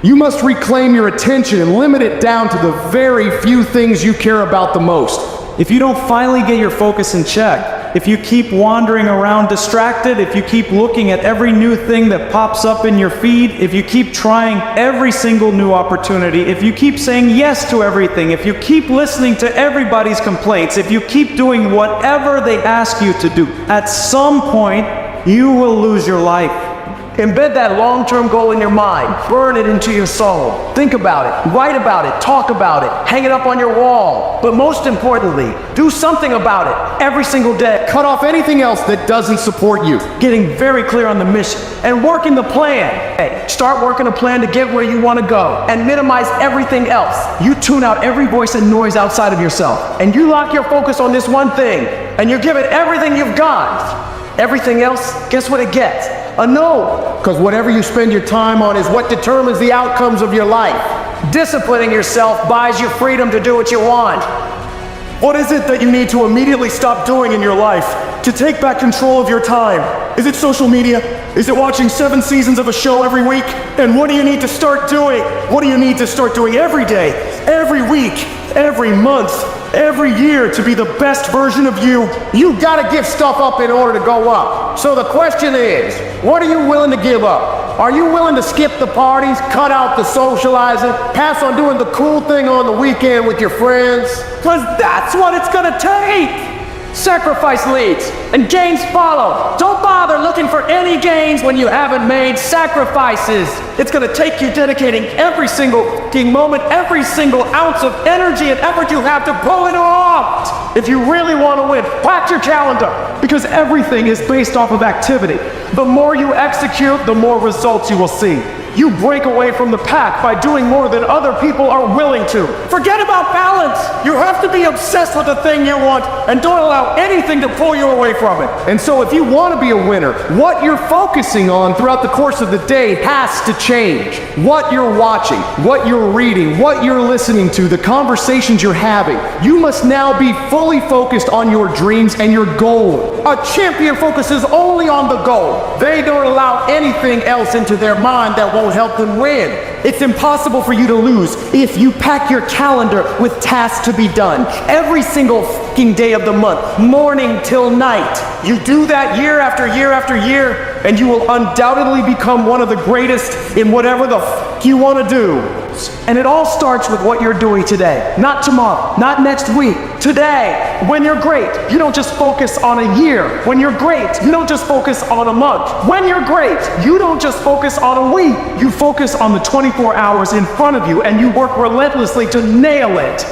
You must reclaim your attention and limit it down to the very few things you care about the most. If you don't finally get your focus in check, if you keep wandering around distracted, if you keep looking at every new thing that pops up in your feed, if you keep trying every single new opportunity, if you keep saying yes to everything, if you keep listening to everybody's complaints, if you keep doing whatever they ask you to do, at some point, you will lose your life. Embed that long-term goal in your mind. Burn it into your soul. Think about it, write about it, talk about it, hang it up on your wall. But most importantly, do something about it every single day. Cut off anything else that doesn't support you. Getting very clear on the mission and working the plan. Hey, start working a plan to get where you want to go and minimize everything else. You tune out every voice and noise outside of yourself and you lock your focus on this one thing and you give it everything you've got. Everything else, guess what it gets? A no. Because whatever you spend your time on is what determines the outcomes of your life. Disciplining yourself buys you freedom to do what you want. What is it that you need to immediately stop doing in your life to take back control of your time? Is it social media? Is it watching 7 seasons of a show every week? And what do you need to start doing? What do you need to start doing every day, every week, every month, every year to be the best version of you? You gotta give stuff up in order to go up. So the question is, what are you willing to give up? Are you willing to skip the parties, cut out the socializing, pass on doing the cool thing on the weekend with your friends? Because that's what it's gonna take. Sacrifice leads, and gains follow. Don't bother looking for any gains when you haven't made sacrifices. It's gonna take you dedicating every single moment, every single ounce of energy and effort you have to pull it off. If you really want to win, whack your calendar, because everything is based off of activity. The more you execute, the more results you will see. You break away from the pack by doing more than other people are willing to. Forget about balance. You have to be obsessed with the thing you want and don't allow anything to pull you away from it. And so if you want to be a winner, what you're focusing on throughout the course of the day has to change. What you're watching, what you're reading, what you're listening to, the conversations you're having. You must now be fully focused on your dreams and your goal. A champion focuses only on the goal. They don't allow anything else into their mind that won't help them win. It's impossible for you to lose if you pack your calendar with tasks to be done every single fucking day of the month, morning till night. You do that year after year after year, and you will undoubtedly become one of the greatest in whatever the fuck you want to do. And it all starts with what you're doing today, not tomorrow, not next week, today. When you're great, you don't just focus on a year. When you're great, you don't just focus on a month. When you're great, you don't just focus on a week. You focus on the 24 hours in front of you and you work relentlessly to nail it.